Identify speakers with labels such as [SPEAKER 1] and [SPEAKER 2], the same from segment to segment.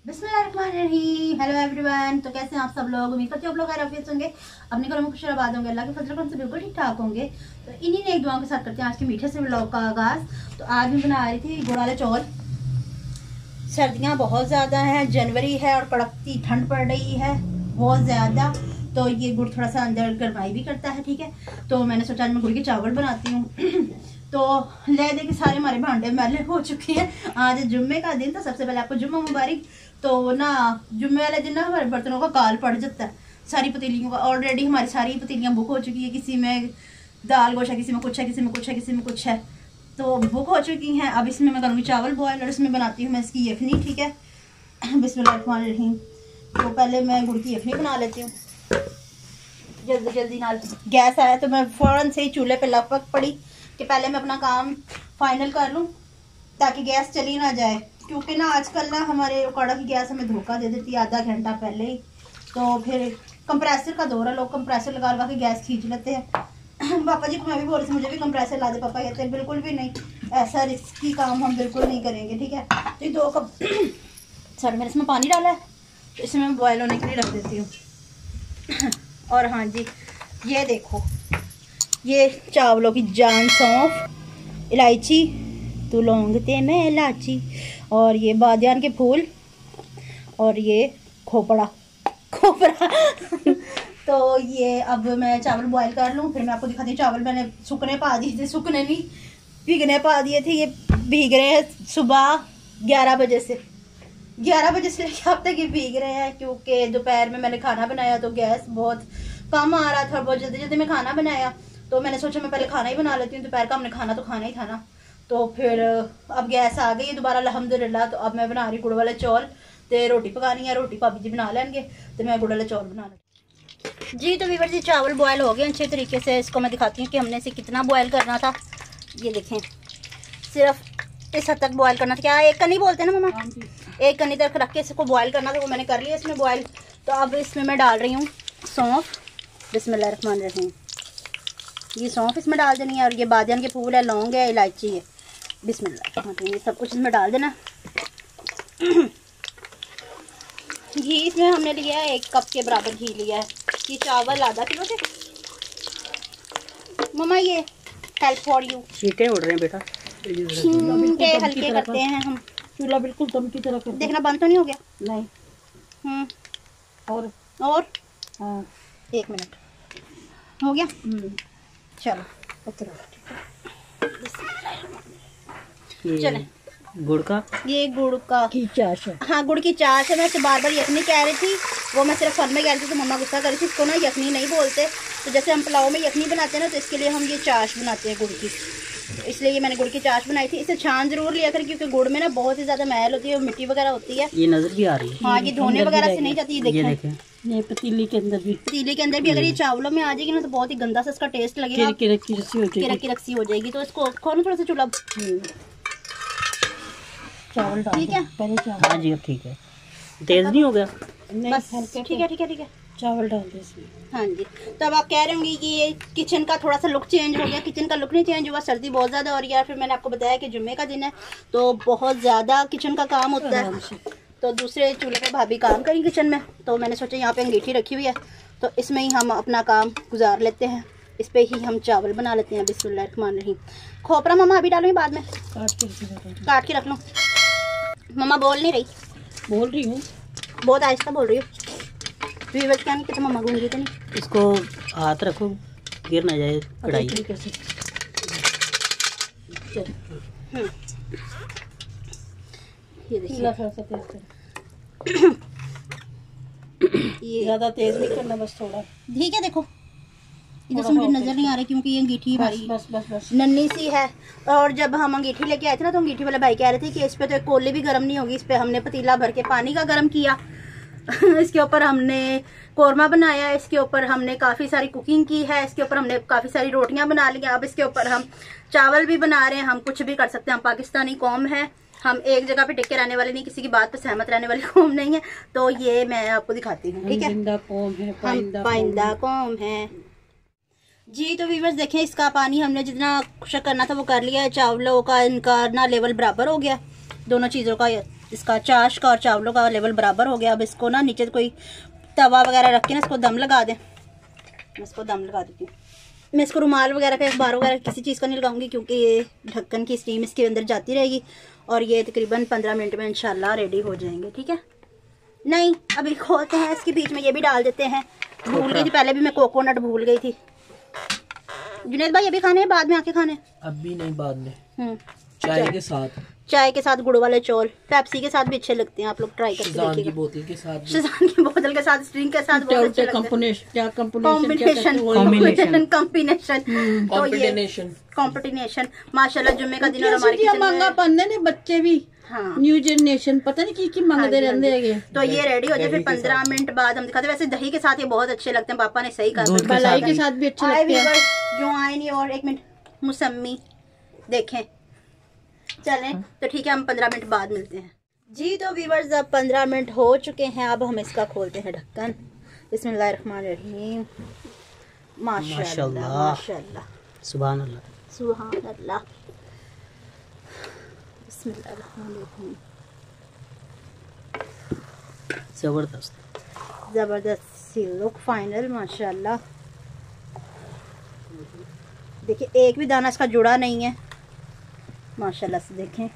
[SPEAKER 1] बिस्मिल्लाहिर्रहमानिर्रहीम। Hello everyone, तो कैसे हैं आप सब लोग। उम्मीद करती हूँ आप लोग खैरियत होंगे, अपने घरों में खुश आबाद होंगे, अल्लाह के फजल करम से बिल्कुल ठीक ठाक होंगे। तो इन्हीं ने एक दुआओं के साथ करते हैं आज के मीठे से व्लॉग का आगाज़। तो आज मैं बना रही थी गुड़ वाले चौल। सर्दियाँ बहुत ज़्यादा हैं, जनवरी है और कड़कती ठंड पड़ रही है बहुत ज़्यादा। तो ये गुड़ थोड़ा सा अंदर गर्माई भी करता है, ठीक है। तो मैंने सोचा आज मैं गुड़ के चावल बनाती हूँ। तो ले दे के सारे हमारे भांडे मैले हो चुके हैं। आज जुम्मे का दिन, तो सबसे पहले आपको जुम्मा मुबारक। तो ना जुम्मे वाले दिन ना हमारे बर्तनों का काल पड़ जाता है, सारी पतीलियों का। ऑलरेडी हमारी सारी पतीलियाँ बुक हो चुकी है, किसी में दाल गोशा, किसी में कुछ है, किसी में कुछ है, किसी में कुछ है, तो बुक हो चुकी हैं। अब इसमें मैं करूँगी चावल बॉयल और इसमें बनाती हूँ मैं इसकी यखनी, ठीक है। बिस्मिल्लाहिर्रहमानिर्रहीम। तो पहले मैं गुड़ की यखनी बना लेती हूँ जल्दी जल्दी नाल। गैस आया तो मैं फ़ौरन से ही चूल्हे पे लपक पड़ी कि पहले मैं अपना काम फाइनल कर लूँ ताकि गैस चली ना जाए। क्योंकि ना आजकल ना हमारे उकाड़ा की गैस हमें धोखा दे देती है आधा घंटा पहले ही। तो फिर कंप्रेसर का दौर है, लोग कंप्रेसर लगा लगा के गैस खींच लेते हैं। पापा जी को मैं भी बोल रही थी मुझे भी कंप्रेसर ला दे। पापा कहते हैं बिल्कुल भी नहीं, ऐसा रिस्की काम हम बिल्कुल नहीं करेंगे, ठीक है। तो ये 2 कप सर मैंने इसमें पानी डाला है, तो इसमें मैं बॉयल होने के लिए रख देती हूँ। और हाँ जी, ये देखो, ये चावलों की जान, सौंफ, इलायची, तो लौंग ते में इलायची, और ये बादियान के फूल, और ये खोपड़ा खोपड़ा। तो ये अब मैं चावल बॉयल कर लूँ, फिर मैं आपको दिखाती हूँ। चावल मैंने सूखने पा दिए थे, सूखने नहीं भीगने पा दिए थे। ये भीग रहे हैं सुबह 11 बजे से, 11 बजे से लेकर अब तक ये भीग रहे हैं। क्योंकि दोपहर में मैंने खाना बनाया तो गैस बहुत कम आ रहा था, बहुत जल्दी जल्दी में खाना बनाया। तो मैंने सोचा मैं पहले खाना ही बना लेती हूँ, दोपहर का हमने खाना तो खाना ही था ना। तो फिर अब गैस आ गई है दोबारा अल्हम्दुलिल्लाह। तो अब मैं बना रही गुड़ वाले चौल, तो रोटी पकानी है, रोटी भाभी जी बना लेंगे, तो मैं गुड़ वाले चौल बना लेंगे जी। तो वीवर जी चावल बॉयल हो गए अच्छे तरीके से। इसको मैं दिखाती हूँ कि हमने इसे कितना बॉयल करना था। ये देखें, सिर्फ इस हद तक बॉयल करना था। क्या एक कनी बोलते हैं ना मम्मा, एक कनी तक रख के इसको बॉयल करना था, वो मैंने कर लिया इसमें बॉयल। तो अब इसमें मैं डाल रही हूँ सौंफ। बिस्मिल्लाहिर्रहमानिर्रहीम। ये सौंफ इसमें डाल देनी है, और ये बादियान के फूल है, लौंग है, इलायची है। बिस्मिल्लाह, ये सब कुछ इसमें डाल देना। घी इसमें हमने लिया है 1 कप के बराबर घी लिया है। ये चावल आधा किलो थे। मम्मा ये हेल्प फॉर यू।
[SPEAKER 2] छींटे उड़ रहे हैं बेटा,
[SPEAKER 1] छींटे हल्के करते हैं हम।
[SPEAKER 2] चूल्हा बिल्कुल दम की तरह कर
[SPEAKER 1] देखना बंद तो नहीं हो गया।
[SPEAKER 2] नहीं। और
[SPEAKER 1] हाँ 1 मिनट हो गया। चलो चले।
[SPEAKER 2] गुड़ का,
[SPEAKER 1] ये गुड़ का
[SPEAKER 2] की चाश है।
[SPEAKER 1] हाँ गुड़ की चाश है। मैं इसे बार बार यखनी कह रही थी, वो मैं सिर्फ फन में कह रही थी तो मम्मा गुस्सा कर रही थी। इसको ना यखनी नहीं बोलते। तो जैसे हम पुलाव में यखनी बनाते हैं ना, तो इसके लिए हम ये चाश बनाते हैं गुड़ की। तो इसलिए ये मैंने गुड़ की चाश बनाई थी। इसे छान जरूर लिया कर, क्योंकि गुड़ में ना बहुत ही ज़्यादा मैल होती है और मिट्टी वगैरह होती है।
[SPEAKER 2] ये नजर भी आ रही है।
[SPEAKER 1] हाँ, ये धोने वगैरह से नहीं जाती। ये देखें,
[SPEAKER 2] ये पतीली के अंदर भी
[SPEAKER 1] अगर ये चावलों में आ जाएगी ना, तो बहुत ही गंदा सा इसका टेस्ट लगेगा,
[SPEAKER 2] किरक की रस्सी हो
[SPEAKER 1] जाएगी। तो इसको खोलो थोड़ा सा चूल्हा।
[SPEAKER 2] चावल डाल,
[SPEAKER 1] ठीक है
[SPEAKER 2] पहले चावल। हाँ जी, अब ठीक है, तेज नहीं हो गया।
[SPEAKER 1] बस ठीक है।
[SPEAKER 2] चावल डाल दे इसमें।
[SPEAKER 1] हाँ जी। तो अब आप कह रहे होंगे कि ये किचन का थोड़ा सा लुक चेंज हो गया। किचन का लुक नहीं चेंज हुआ, सर्दी बहुत ज़्यादा हो रही है। फिर मैंने आपको बताया कि जुम्मे का दिन है, तो बहुत ज़्यादा किचन का काम होता है। तो दूसरे चूल्हे पे भाभी काम करें किचन में, तो मैंने सोचा यहाँ पे अंगीठी रखी हुई है, तो इसमें ही हम अपना काम गुजार लेते हैं। इस पर ही हम चावल बना लेते हैं। बिस्मिल्लाहिर्रहमानिर्रहीम। खोपरा मम्मा अभी डालूंगी, बाद में काट के रख लूँ। मम्मा बोल नहीं रही?
[SPEAKER 2] बोल रही हूँ,
[SPEAKER 1] बहुत आहिस्ता बोल रही हूँ। व्यूअर्स क्या नहीं कि मम्मा गूंगी तो नहीं।
[SPEAKER 2] इसको हाथ रखो, गिर ना जाए कढ़ाई।
[SPEAKER 1] ये देखिए,
[SPEAKER 2] ये ज़्यादा तेज नहीं करना, बस थोड़ा।
[SPEAKER 1] ठीक है। देखो इधर से मुझे नजर नहीं आ रही, क्योंकि ये अंगीठी हमारी
[SPEAKER 2] बस
[SPEAKER 1] नन्ही सी है। और जब हम अंगीठी लेके आए थे ना, तो अंगीठी वाले भाई कह रहे थे कि इस पे तो एक कोली भी गर्म नहीं होगी। इस पे हमने पतीला भर के पानी का गर्म किया। इसके ऊपर हमने कोरमा बनाया, इसके ऊपर हमने काफ़ी सारी कुकिंग की है, इसके ऊपर हमने काफ़ी सारी रोटियां बना ली हैं। अब इसके ऊपर हम चावल भी बना रहे हैं। हम कुछ भी कर सकते हैं, हम पाकिस्तानी कौम है, हम एक जगह पे टिक के रहने वाले नहीं, किसी की बात पे सहमत रहने वाली कौम नहीं है। तो ये मैं आपको दिखाती हूँ, ठीक है। हम पाइंदा कौम है जी। तो व्यूअर्स देखें, इसका पानी हमने जितना खुशक करना था वो कर लिया है। चावलों का इनका ना लेवल बराबर हो गया, दोनों चीज़ों का इसका चाश का और चावलों का लेवल बराबर हो गया। अब इसको ना नीचे कोई तवा वगैरह रख के ना इसको दम लगा दें। मैं इसको दम लगा देती हूँ। मैं इसको रुमाल वगैरह का, अखबार वगैरह किसी चीज़ का नहीं लगाऊंगी, क्योंकि ये ढक्कन की स्टीम इसके अंदर जाती रहेगी और ये तकरीबन 15 मिनट में इंशाल्लाह रेडी हो जाएंगे। ठीक है, नहीं अभी खोलते हैं, इसके बीच में ये भी डाल देते हैं। भूल गई थी पहले भी मैं, कोकोनट भूल गई थी। जुनेद भाई अभी खाने हैं बाद में आके खाने?
[SPEAKER 3] अभी नहीं, बाद में। चाय के साथ,
[SPEAKER 1] चाय के साथ गुड़ वाले चौल, पेप्सी के साथ भी अच्छे लगते हैं। आप लोग ट्राई करके देखिएगा।
[SPEAKER 3] की बोतल के साथ,
[SPEAKER 1] शिज़ान की बोतल के साथ, स्ट्रिंग के साथ बहुत अच्छे लगते हैं। कॉम्बिनेशन माशाल्लाह। जुम्मे का दिन और हमारे किचन
[SPEAKER 2] मंगा पन्ने ने बच्चे भी,
[SPEAKER 1] हाँ
[SPEAKER 2] न्यू जनरेशन पता नहीं की मंगते रहते हैं।
[SPEAKER 1] तो ये रेडी हो जाए, फिर 15 मिनट बाद हम दिखाते हैं। वैसे दही के साथ ये बहुत अच्छे लगते हैं, पापा ने सही कहा।
[SPEAKER 2] मलाई के साथ भी अच्छे लगते हैं।
[SPEAKER 1] जो आए नहीं, और एक मिनट मौसमी देखें। चलें तो ठीक है, हम 15 मिनट बाद मिलते हैं जी। तो व्यूअर्स अब 15 मिनट हो चुके हैं। अब हम इसका खोलते हैं ढक्कन। बिस्मिल्लाहिर्रहमानिर्रहीम। माशाल्लाह माशाल्लाह,
[SPEAKER 3] सुभान अल्लाह
[SPEAKER 1] सुभान अल्लाह। बिस्मिल्लाहिर्रहमानिर्रहीम।
[SPEAKER 3] जबरदस्त
[SPEAKER 1] ज़बरदस्त सी लुक फाइनल माशाल्लाह। देखिए एक भी दाना इसका जुड़ा नहीं है माशाल्लाह से, देखें।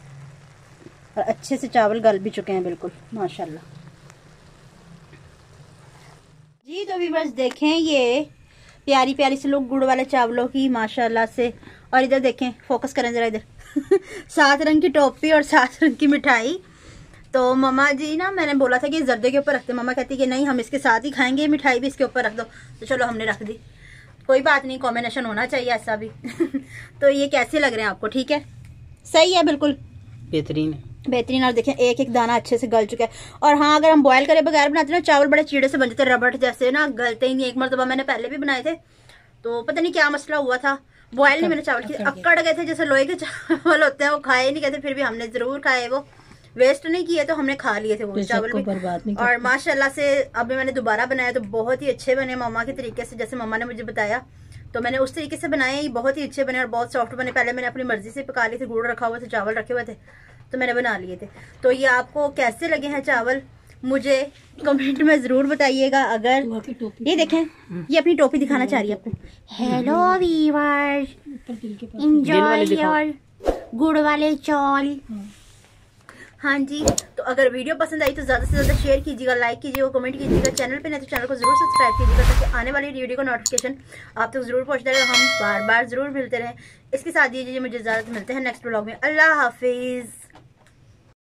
[SPEAKER 1] और अच्छे से चावल गल भी चुके हैं बिल्कुल माशाल्लाह जी। तो व्यूअर्स देखें, ये प्यारी प्यारी से लोग गुड़ वाले चावलों की माशाल्लाह से। और इधर देखें, फोकस करें जरा इधर 7 रंग की टोपी और 7 रंग की मिठाई। तो मम्मा जी ना, मैंने बोला था कि जर्दे के ऊपर रखते, मम्मा कहती कि नहीं हम इसके साथ ही खाएंगे, मिठाई भी इसके ऊपर रख दो। तो चलो हमने रख दी, कोई बात नहीं, कॉम्बिनेशन होना चाहिए ऐसा भी। तो ये कैसे लग रहे हैं आपको? ठीक है, सही है, बिल्कुल
[SPEAKER 3] बेहतरीन
[SPEAKER 1] बेहतरीन। और देखें एक एक दाना अच्छे से गल चुका है। और हाँ, अगर हम बॉयल करे बगैर बनाते ना चावल, बड़े चीड़े से बन जाते, रबड़ जैसे ना, गलते ही नहीं। एक मरतबा मैंने पहले भी बनाए थे, तो पता नहीं क्या मसला हुआ था, बॉयल नहीं मैंने चावल की, अकड़ गए थे जैसे लोहे के चावल होते हैं, वो खाए नहीं गए थे। फिर भी हमने जरूर खाए, वो वेस्ट नहीं किए, तो हमने खा लिए थे वो चावल भी। और माशाल्लाह से अभी मैंने दोबारा बनाया तो बहुत ही अच्छे बने मम्मा के तरीके से, जैसे मम्मा ने मुझे बताया। तो मैंने उस तरीके से बनाए, ये बहुत ही अच्छे बने और बहुत सॉफ्ट बने। पहले मैंने अपनी मर्जी से पका लिए थे, गुड़ रखा हुआ था, चावल रखे हुए थे, तो मैंने बना लिए थे। तो ये आपको कैसे लगे हैं चावल, मुझे कमेंट में जरूर बताइएगा। अगर ये देखें, ये अपनी टोपी दिखाना चाह रही है आपको। हेलो वीवर्स, एंजॉय योर गुड़ वाले चौल। हाँ जी, तो अगर वीडियो पसंद आई तो ज़्यादा से ज़्यादा शेयर कीजिएगा, लाइक कीजिएगा, कमेंट कीजिएगा। चैनल पे नहीं तो चैनल को जरूर सब्सक्राइब कीजिएगा, ताकि आने वाली वीडियो का नोटिफिकेशन आप तक जरूर पहुँचता रहेगा। हम बार बार जरूर मिलते रहें। इसके साथ ही मुझे इजाज़त, मिलते हैं नेक्स्ट व्लॉग में। अल्लाह हाफिज़।